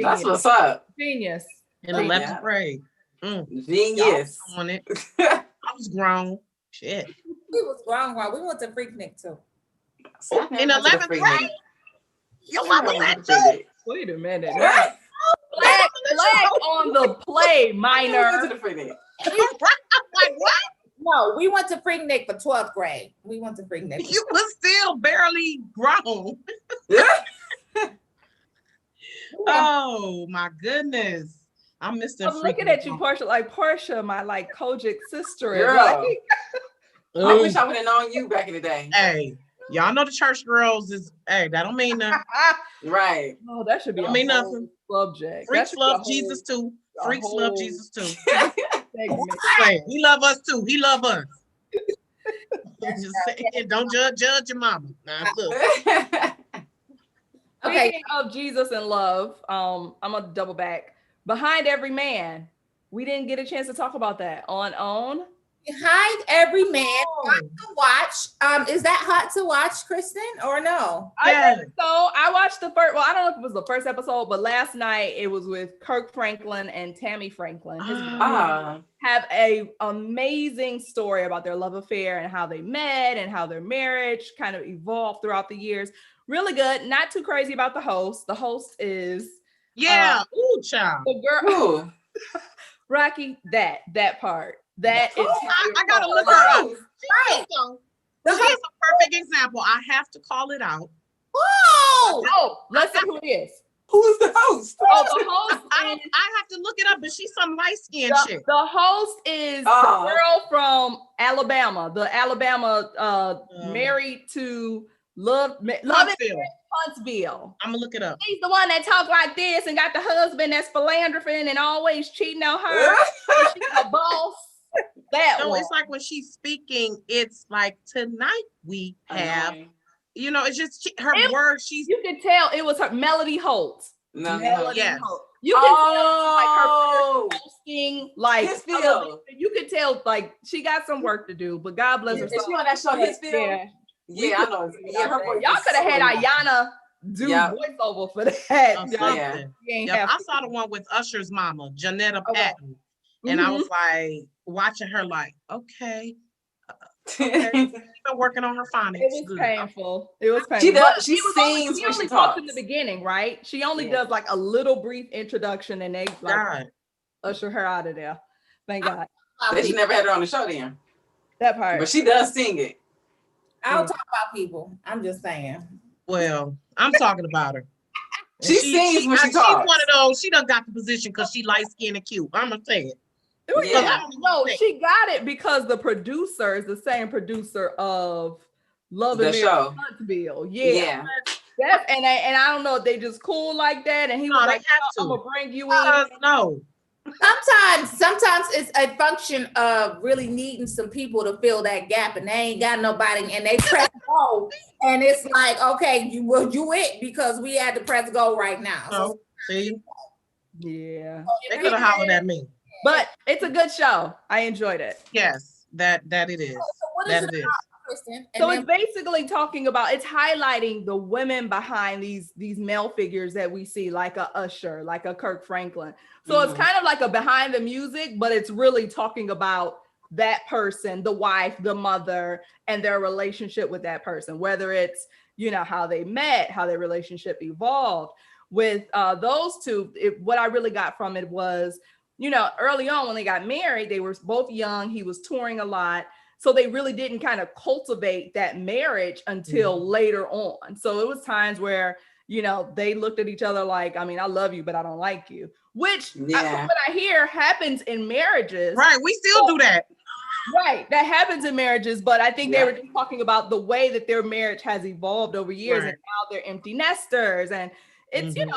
That's what's up. Genius. In 11th grade. Genius. On it. I was grown. Shit. We was grown. We went to Freaknik too. In 11th grade? You love that? Wait a minute. Flag on the play, minor. Like what? No, we went to Freaknik for 12th grade. We went to Freaknik. You were still barely grown. Oh my goodness. I'm looking at you, Porsha, like Porsha, my Kojic sister. Girl. I wish I would have known you back in the day. Hey, y'all know the church girls is, that don't mean nothing. Right. Oh, that should be don't mean nothing. Subject. Freaks love Jesus too. Freaks love Jesus too. He love us too. He love us. Just saying, don't judge your mama. Nah, look. Okay. Speaking of Jesus and love, I'm gonna double back. Behind Every Man. We didn't get a chance to talk about that on OWN. Behind Every Man, Oh. hot to watch. Is that hot to watch, Christen, or no? I think so. I watched the first. Well, I don't know if it was the first episode, but last night it was with Kirk Franklin and Tammy Franklin. His have a amazing story about their love affair and how they met and how their marriage kind of evolved throughout the years. Really good. Not too crazy about the host. The host is ooh, child. the girl. Rocki, that part. That is. I gotta look her up. Right. She's a perfect example. I have to call it out. Whoa! Oh, let's see who it is. Who is the host? Oh, the host. I have to look it up, but she's some light skinned chick. The host is the girl from Alabama. The Alabama married to Huntsville. I'm gonna look it up. She's the one that talk like this and got the husband that's philanthroping and always cheating on her. She's a boss. It's like when she's speaking, it's like tonight we have, it's just her words. You can tell it was her Melody Holt. Melody Holt. You can tell like her posting, like you can tell like she got some work to do, but God bless her. Is she on that show, His Field? Yeah, I know. Yeah, y'all could have had Ayanna do voiceover for that. I saw the one with Usher's mama, Janetta Patton, and I was like watching her, like, okay. She's been working on her phonics. It was painful. It was painful. She sings when she talks in the beginning, right? She only does like a little brief introduction, and they like usher her out of there. Thank God. They should never had her on the show then. That part, but she does sing it. I don't talk about people. I'm just saying. Well, I'm talking about her. She sings when she talks. She's one of those. She done got the position because she light skinned and cute. I'm gonna say it. No, she got it because the producer is the same producer of Love and show. Huntsville. Yeah. And I don't know if they just cool like that. And he was like, I'm gonna bring you in. No. Sometimes it's a function of really needing some people to fill that gap, and they ain't got nobody, and they press go, and it's like, okay, you it because we had to press go right now. So see, yeah, they could have hollered at me, but it's a good show. I enjoyed it. Yes, that it is. So what is it about, Christen? So it's basically talking about, it's highlighting the women behind these male figures that we see, like a Usher, like a Kirk Franklin. So it's kind of like a behind the music, but it's really talking about that person, the wife, the mother, and their relationship with that person, whether it's, how they met, how their relationship evolved. With those two, what I really got from it was, early on when they got married, they were both young. He was touring a lot. So they really didn't kind of cultivate that marriage until later on. So it was times where, they looked at each other like, I mean, I love you, but I don't like you, which from what I hear happens in marriages. Right. We still do that. Right. That happens in marriages. But I think they were just talking about the way that their marriage has evolved over years, and now they're empty nesters. And it's, it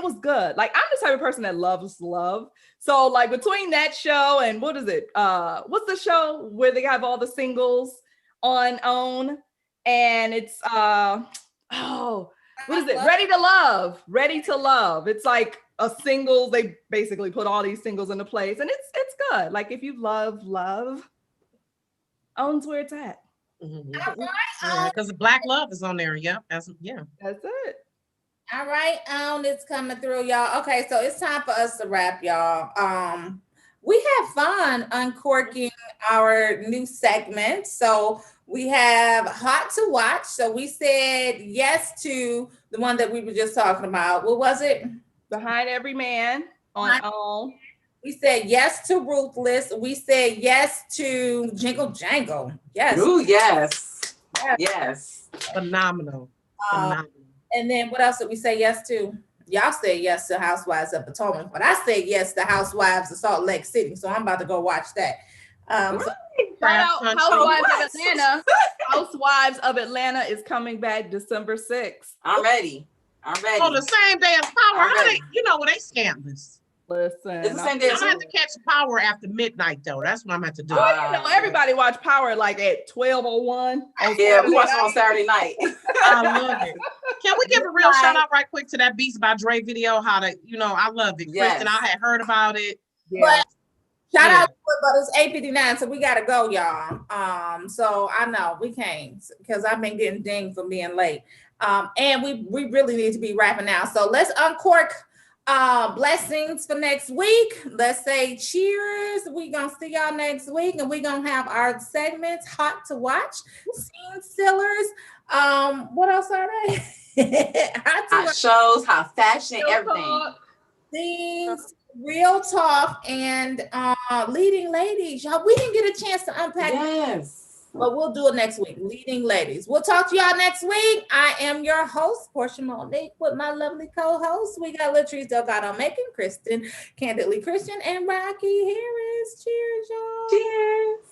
was good. Like, I'm the type of person that loves love. So like between that show and what is it? What's the show where they have all the singles on OWN? And it's what is it? Ready to Love. It's like a single. They basically put all these singles into place, and it's good. Like if you love, OWN's where it's at. Because Black Love is on there. Yep. That's it. All right, it's coming through, y'all. Okay, so it's time for us to wrap, y'all. We had fun uncorking our new segment. So we have Hot to Watch. So we said yes to the one that we were just talking about. What was it? Behind Every Man on OWN. We said yes to Ruthless. We said yes to Jingle Jangle. Yes. Ooh, yes. Yes. Phenomenal. And then what else did we say yes to? Y'all said yes to Housewives of Potomac, but I said yes to Housewives of Salt Lake City. So I'm about to go watch that. Housewives of Atlanta. Housewives of Atlanta is coming back December 6th. I'm ready. Oh, the same day as Power. How they, they scandalous. Listen, It's the same day I'm as gonna have to catch Power after midnight though. That's what I'm gonna have to do. everybody watch Power like at 12:01. Yeah, we watch it on Saturday night. I love it. Can we give a real shout out right quick to that Beats by Dre video? How to, I love it. Yes. Kristen, I had heard about it. Yeah. Shout out to it, but it's 8:59, so we gotta go, y'all. So I know we can't because I've been getting dinged for being late. And we really need to be wrapping now. So let's uncork blessings for next week. Let's say cheers. We gonna see y'all next week, and we gonna have our segments hot to watch, scene stealers. What else are they? Hot shows, hot fashion, everything. Things, real talk, and leading ladies. Y'all, we didn't get a chance to unpack. Yes. But we'll do it next week. Leading ladies. We'll talk to y'all next week. I am your host, Porsha Monique, with my lovely co-hosts. We got Latrice, Delgado-Macon, Christen, Candidly Christian, and Rocki Harris. Cheers, y'all. Cheers.